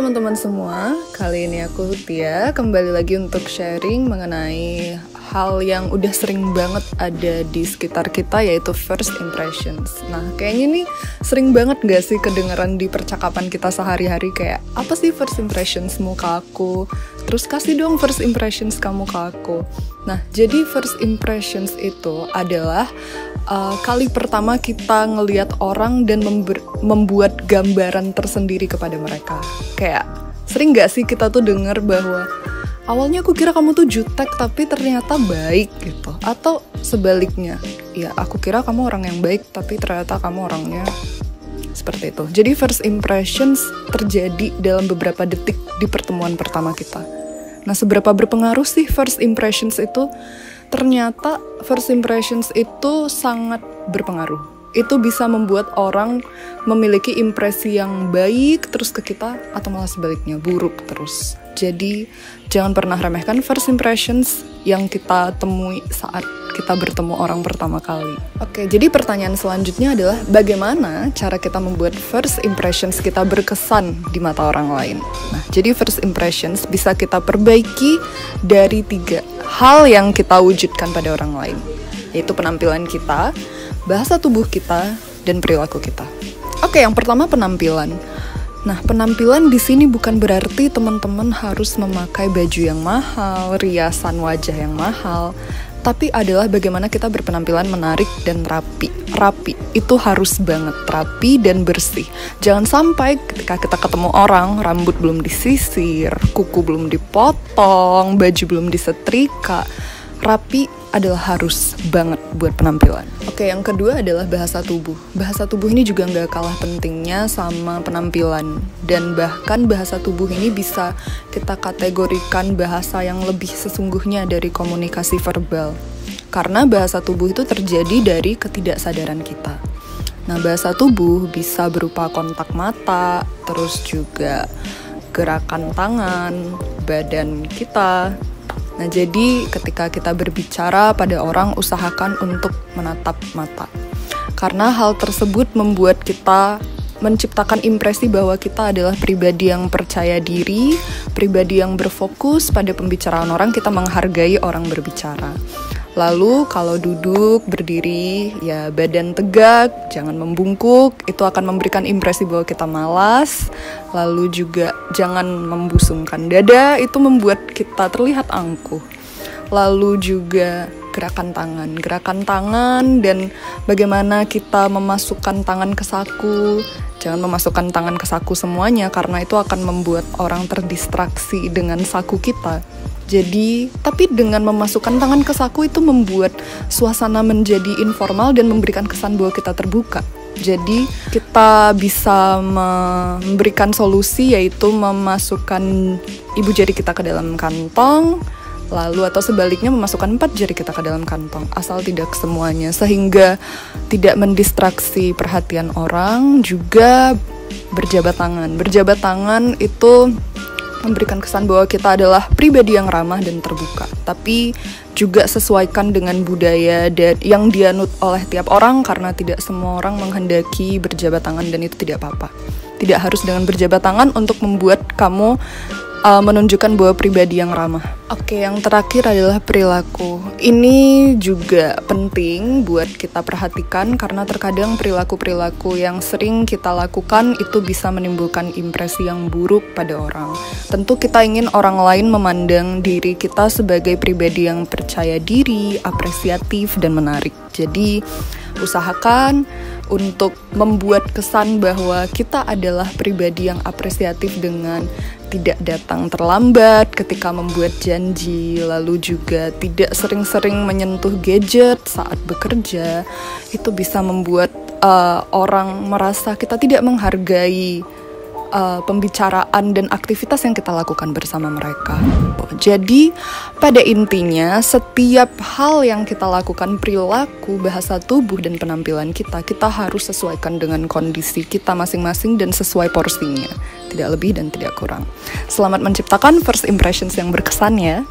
teman-teman semua, kali ini aku Tia kembali lagi untuk sharing mengenai hal yang udah sering banget ada di sekitar kita, yaitu first impressions. Nah, kayaknya nih sering banget gak sih kedengeran di percakapan kita sehari-hari kayak, apa sih first impressionsmu ke aku? Terus kasih dong first impressions kamu ke aku. Nah, jadi first impressions itu adalah kali pertama kita ngelihat orang dan membuat gambaran tersendiri kepada mereka. Kayak, sering gak sih kita tuh denger bahwa awalnya aku kira kamu tuh jutek tapi ternyata baik gitu. Atau sebaliknya, ya aku kira kamu orang yang baik tapi ternyata kamu orangnya seperti itu. Jadi first impressions terjadi dalam beberapa detik di pertemuan pertama kita. Nah, seberapa berpengaruh sih first impressions itu? Ternyata first impressions itu sangat berpengaruh. Itu bisa membuat orang memiliki impresi yang baik terus ke kita, atau malah sebaliknya, buruk terus. Jadi, jangan pernah remehkan first impressions yang kita temui saat kita bertemu orang pertama kali. Oke, jadi pertanyaan selanjutnya adalah bagaimana cara kita membuat first impressions kita berkesan di mata orang lain. Nah, jadi first impressions bisa kita perbaiki dari 3 hal yang kita wujudkan pada orang lain, yaitu penampilan kita, bahasa tubuh kita, dan perilaku kita. Oke, yang pertama penampilan. Nah, penampilan di sini bukan berarti teman-teman harus memakai baju yang mahal, riasan wajah yang mahal, tapi adalah bagaimana kita berpenampilan menarik dan rapi. Rapi, itu harus banget rapi dan bersih. Jangan sampai ketika kita ketemu orang, rambut belum disisir, kuku belum dipotong, baju belum disetrika. Rapi adalah harus banget buat penampilan. Oke, yang kedua adalah bahasa tubuh. Bahasa tubuh ini juga nggak kalah pentingnya sama penampilan. Dan bahkan bahasa tubuh ini bisa kita kategorikan bahasa yang lebih sesungguhnya dari komunikasi verbal. Karena bahasa tubuh itu terjadi dari ketidaksadaran kita. Nah, bahasa tubuh bisa berupa kontak mata, terus juga gerakan tangan, badan kita. Nah, jadi ketika kita berbicara pada orang, usahakan untuk menatap mata. Karena hal tersebut membuat kita menciptakan impresi bahwa kita adalah pribadi yang percaya diri, pribadi yang berfokus pada pembicaraan orang, kita menghargai orang berbicara. Lalu kalau duduk, berdiri, ya badan tegak, jangan membungkuk, itu akan memberikan impresi bahwa kita malas. Lalu juga jangan membusungkan dada, itu membuat kita terlihat angkuh. Lalu juga gerakan tangan dan bagaimana kita memasukkan tangan ke saku. Jangan memasukkan tangan ke saku semuanya karena itu akan membuat orang terdistraksi dengan saku kita. Jadi, tapi dengan memasukkan tangan ke saku itu membuat suasana menjadi informal dan memberikan kesan bahwa kita terbuka. Jadi, kita bisa memberikan solusi, yaitu memasukkan ibu jari kita ke dalam kantong, lalu atau sebaliknya memasukkan 4 jari kita ke dalam kantong, asal tidak semuanya, sehingga tidak mendistraksi perhatian orang. Juga berjabat tangan. Berjabat tangan itu memberikan kesan bahwa kita adalah pribadi yang ramah dan terbuka. Tapi juga sesuaikan dengan budaya yang dianut oleh tiap orang, karena tidak semua orang menghendaki berjabat tangan dan itu tidak apa-apa. Tidak harus dengan berjabat tangan untuk membuat kamu menunjukkan bahwa pribadi yang ramah. Oke, yang terakhir adalah perilaku. Ini juga penting buat kita perhatikan karena terkadang perilaku-perilaku yang sering kita lakukan itu bisa menimbulkan impresi yang buruk pada orang. Tentu kita ingin orang lain memandang diri kita sebagai pribadi yang percaya diri, apresiatif, dan menarik. Jadi, usahakan untuk membuat kesan bahwa kita adalah pribadi yang apresiatif dengan tidak datang terlambat ketika membuat janji, lalu juga tidak sering-sering menyentuh gadget saat bekerja. Itu bisa membuat orang merasa kita tidak menghargai pembicaraan dan aktivitas yang kita lakukan bersama mereka. Jadi, pada intinya, setiap hal yang kita lakukan, perilaku, bahasa tubuh, dan penampilan kita harus sesuaikan dengan kondisi kita masing-masing dan sesuai porsinya. Tidak lebih dan tidak kurang. Selamat menciptakan first impressions yang berkesan ya.